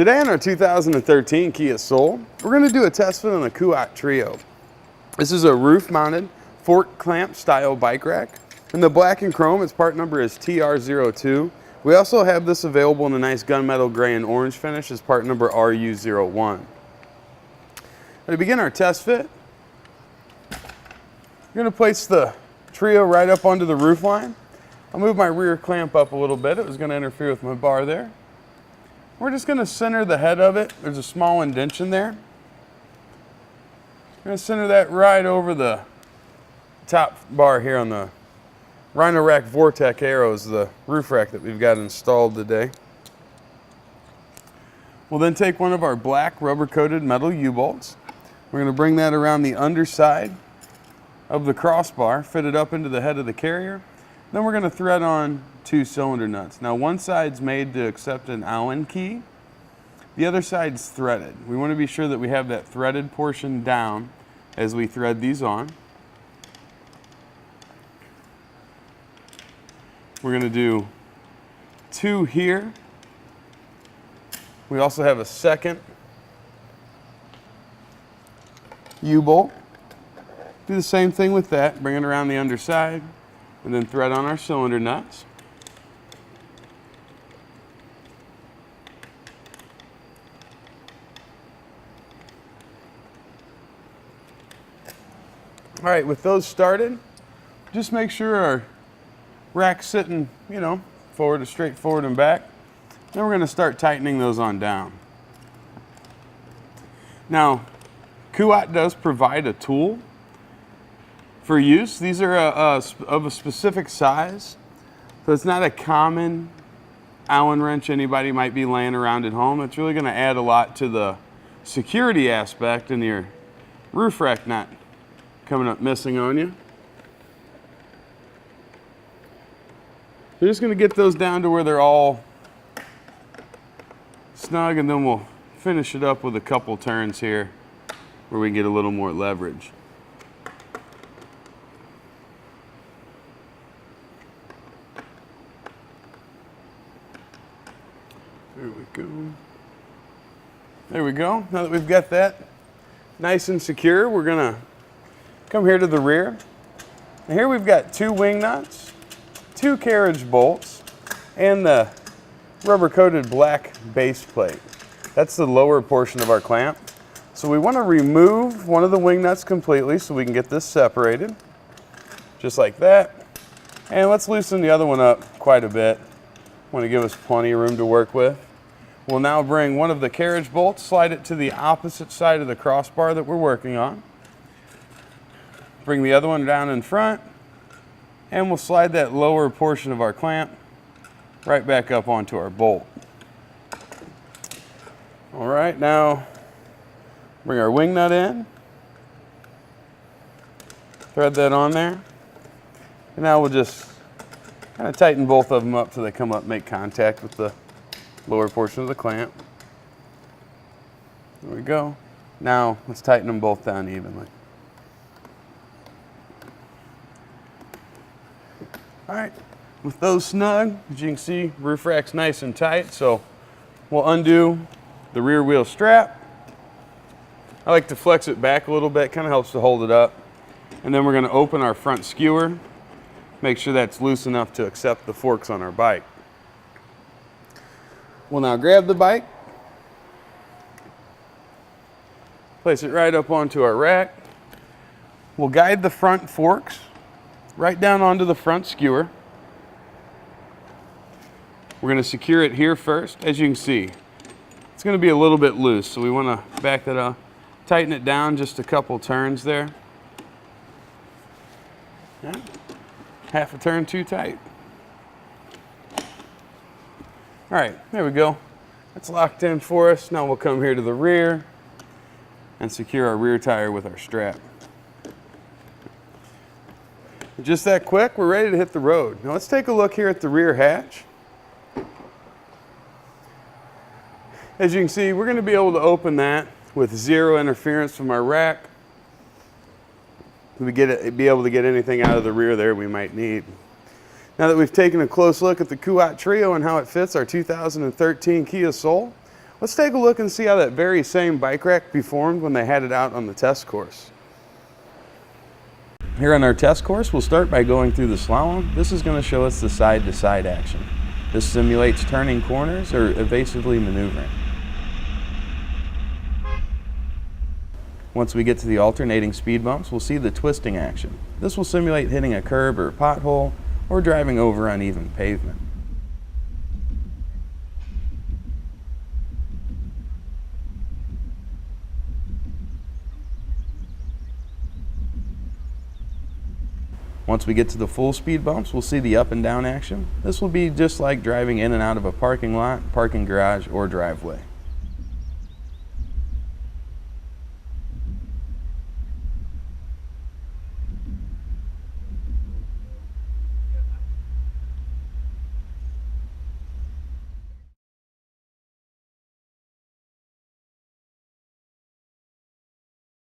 Today on our 2013 Kia Soul, we're going to do a test fit on the Kuat Trio. This is a roof-mounted fork clamp style bike rack. In the black and chrome, its part number is TR02. We also have this available in a nice gunmetal gray and orange finish as part number RU01. To begin our test fit, we're going to place the Trio right up onto the roof line. I'll move my rear clamp up a little bit. It was going to interfere with my bar there. We're just going to center the head of it. There's a small indention there. I'm going to center that right over the top bar here on the Rhino-Rack Vortex Arrow, the roof rack that we've got installed today. We'll then take one of our black rubber-coated metal U-bolts. We're going to bring that around the underside of the crossbar, fit it up into the head of the carrier. Then we're going to thread on 2 cylinder nuts. Now one side's made to accept an Allen key. The other side's threaded. We want to be sure that we have that threaded portion down as we thread these on. We're going to do 2 here. We also have a second U-bolt. Do the same thing with that, bring it around the underside, and then thread on our cylinder nuts. All right, with those started, just make sure our rack's sitting, forward, straight forward and back. Then we're going to start tightening those on down. Now, Kuat does provide a tool for use. These are of a specific size, so it's not a common Allen wrench anybody might be laying around at home. It's really going to add a lot to the security aspect and your roof rack not coming up missing on you. You're just going to get those down to where they're all snug, and then we'll finish it up with a couple turns here where we can get a little more leverage. There we go. There we go. Now that we've got that nice and secure, we're going to come here to the rear. And here we've got 2 wing nuts, 2 carriage bolts, and the rubber-coated black base plate. That's the lower portion of our clamp. So we want to remove one of the wing nuts completely so we can get this separated, just like that. And let's loosen the other one up quite a bit. Want to give us plenty of room to work with. We'll now bring one of the carriage bolts, slide it to the opposite side of the crossbar that we're working on. Bring the other one down in front, and we'll slide that lower portion of our clamp right back up onto our bolt. All right, now bring our wing nut in, thread that on there, and now we'll just kind of tighten both of them up so they come up and make contact with the lower portion of the clamp. There we go. Now let's tighten them both down evenly. All right, with those snug, as you can see, roof rack's nice and tight, so we'll undo the rear wheel strap. I like to flex it back a little bit, kind of helps to hold it up. And then we're going to open our front skewer, make sure that's loose enough to accept the forks on our bike. We'll now grab the bike, place it right up onto our rack. We'll guide the front forks right down onto the front skewer. We're going to secure it here first. As you can see, it's going to be a little bit loose, so we want to back that up, tighten it down just a couple turns there. Yeah. Half a turn too tight. All right, there we go. That's locked in for us. Now we'll come here to the rear and secure our rear tire with our strap. Just that quick, we're ready to hit the road. Now let's take a look here at the rear hatch. As you can see, we're going to be able to open that with 0 interference from our rack. We be able to get anything out of the rear there we might need. Now that we've taken a close look at the Kuat Trio and how it fits our 2013 Kia Soul, Let's take a look and see how that very same bike rack performed when they had it out on the test course. Here on our test course, we'll start by going through the slalom. This is going to show us the side-to-side action. This simulates turning corners or evasively maneuvering. Once we get to the alternating speed bumps, we'll see the twisting action. This will simulate hitting a curb or pothole or driving over uneven pavement. Once we get to the full speed bumps, we'll see the up and down action. This will be just like driving in and out of a parking lot, parking garage, or driveway.